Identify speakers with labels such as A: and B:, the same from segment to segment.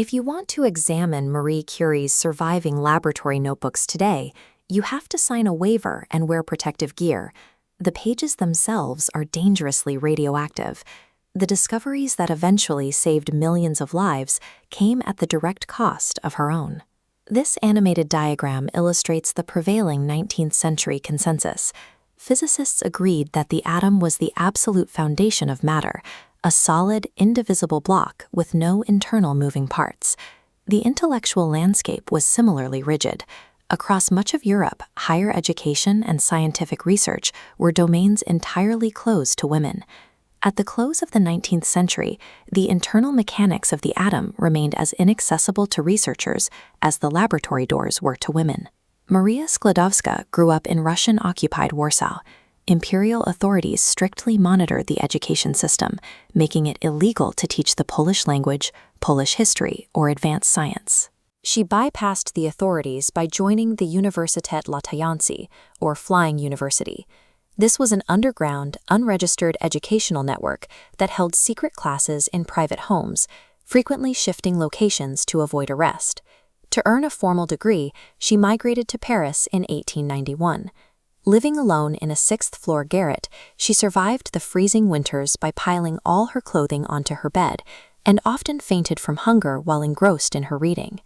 A: If you want to examine Marie Curie's surviving laboratory notebooks today, you have to sign a waiver and wear protective gear. The pages themselves are dangerously radioactive. The discoveries that eventually saved millions of lives came at the direct cost of her own. This animated diagram illustrates the prevailing 19th century consensus. Physicists agreed that the atom was the absolute foundation of matter, a solid, indivisible block with no internal moving parts. The intellectual landscape was similarly rigid. Across much of Europe, higher education and scientific research were domains entirely closed to women. At the close of the 19th century, the internal mechanics of the atom remained as inaccessible to researchers as the laboratory doors were to women. Maria Skłodowska grew up in Russian-occupied Warsaw. Imperial authorities strictly monitored the education system, making it illegal to teach the Polish language, Polish history, or advanced science. She bypassed the authorities by joining the Uniwersytet Latający, or Flying University. This was an underground, unregistered educational network that held secret classes in private homes, frequently shifting locations to avoid arrest. To earn a formal degree, she migrated to Paris in 1891. Living alone in a sixth-floor garret, she survived the freezing winters by piling all her clothing onto her bed, and often fainted from hunger while engrossed in her reading.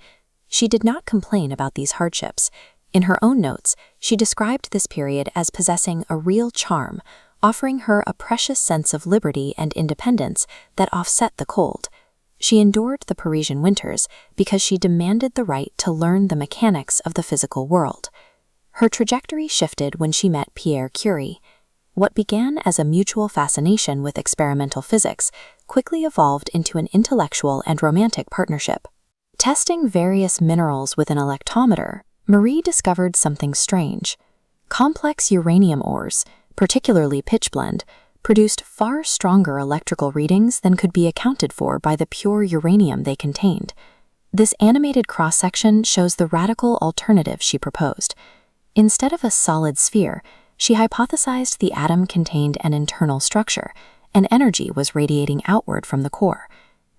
A: She did not complain about these hardships. In her own notes, she described this period as possessing a real charm, offering her a precious sense of liberty and independence that offset the cold. She endured the Parisian winters because she demanded the right to learn the mechanics of the physical world. Her trajectory shifted when she met Marie Curie. What began as a mutual fascination with experimental physics quickly evolved into an intellectual and romantic partnership. Testing various minerals with an electrometer, Marie discovered something strange. Complex uranium ores, particularly pitchblende, produced far stronger electrical readings than could be accounted for by the pure uranium they contained. This animated cross-section shows the radical alternative she proposed. Instead of a solid sphere, she hypothesized the atom contained an internal structure, and energy was radiating outward from the core.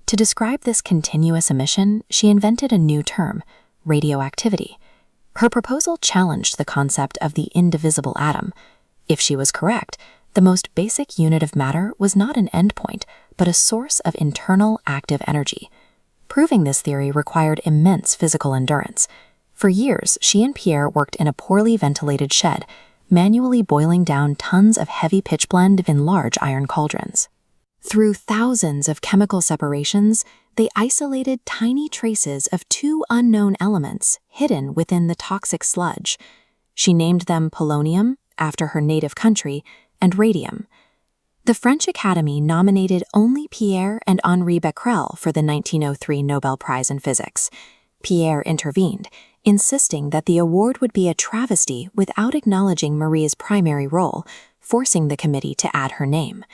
A: To describe this continuous emission, she invented a new term, radioactivity. Her proposal challenged the concept of the indivisible atom. If she was correct, the most basic unit of matter was not an endpoint, but a source of internal active energy. Proving this theory required immense physical endurance. For years, she and Pierre worked in a poorly ventilated shed, manually boiling down tons of heavy pitchblende in large iron cauldrons. Through thousands of chemical separations, they isolated tiny traces of two unknown elements hidden within the toxic sludge. She named them Polonium, after her native country, and Radium. The French Academy nominated only Pierre and Henri Becquerel for the 1903 Nobel Prize in Physics. Pierre intervened, insisting that the award would be a travesty without acknowledging Marie's primary role, forcing the committee to add her name.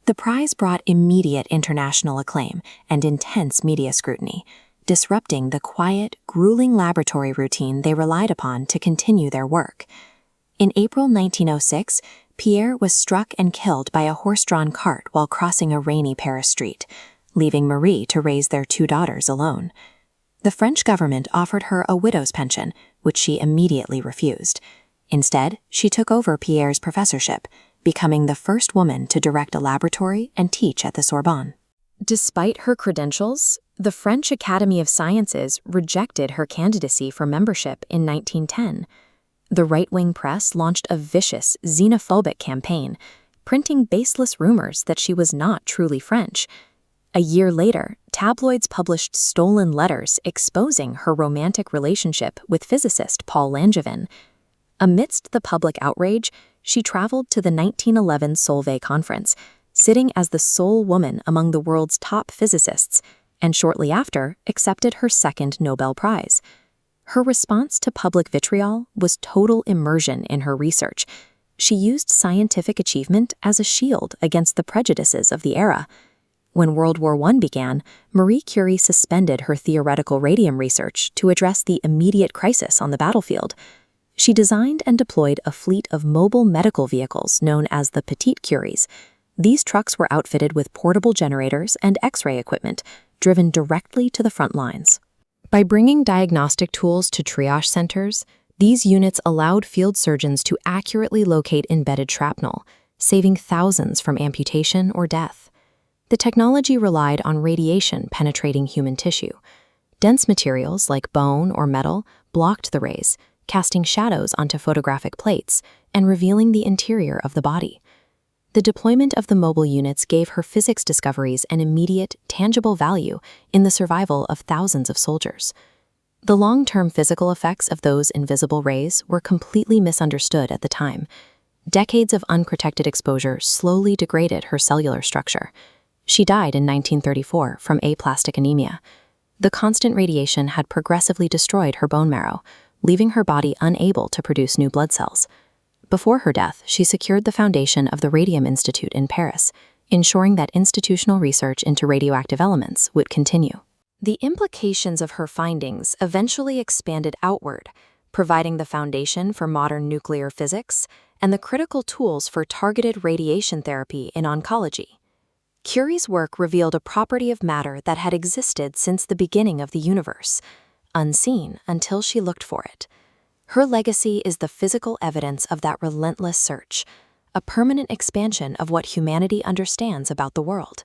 A: The prize brought immediate international acclaim and intense media scrutiny, disrupting the quiet, grueling laboratory routine they relied upon to continue their work. In April 1906, Pierre was struck and killed by a horse-drawn cart while crossing a rainy Paris street, leaving Marie to raise their two daughters alone. The French government offered her a widow's pension, which she immediately refused. Instead, she took over Pierre's professorship, becoming the first woman to direct a laboratory and teach at the Sorbonne. Despite her credentials, the French Academy of Sciences rejected her candidacy for membership in 1910. The right-wing press launched a vicious, xenophobic campaign, printing baseless rumors that she was not truly French. A year later, tabloids published stolen letters exposing her romantic relationship with physicist Paul Langevin. Amidst the public outrage, she traveled to the 1911 Solvay Conference, sitting as the sole woman among the world's top physicists, and shortly after accepted her second Nobel Prize. Her response to public vitriol was total immersion in her research. She used scientific achievement as a shield against the prejudices of the era. When World War I began, Marie Curie suspended her theoretical radium research to address the immediate crisis on the battlefield. She designed and deployed a fleet of mobile medical vehicles known as the Petite Curies. These trucks were outfitted with portable generators and X-ray equipment, driven directly to the front lines. By bringing diagnostic tools to triage centers, these units allowed field surgeons to accurately locate embedded shrapnel, saving thousands from amputation or death. The technology relied on radiation penetrating human tissue. Dense materials like bone or metal blocked the rays, casting shadows onto photographic plates and revealing the interior of the body. The deployment of the mobile units gave her physics discoveries an immediate, tangible value in the survival of thousands of soldiers. The long-term physical effects of those invisible rays were completely misunderstood at the time. Decades of unprotected exposure slowly degraded her cellular structure. She died in 1934 from aplastic anemia. The constant radiation had progressively destroyed her bone marrow, leaving her body unable to produce new blood cells. Before her death, she secured the foundation of the Radium Institute in Paris, ensuring that institutional research into radioactive elements would continue. The implications of her findings eventually expanded outward, providing the foundation for modern nuclear physics and the critical tools for targeted radiation therapy in oncology. Curie's work revealed a property of matter that had existed since the beginning of the universe, unseen until she looked for it. Her legacy is the physical evidence of that relentless search, a permanent expansion of what humanity understands about the world.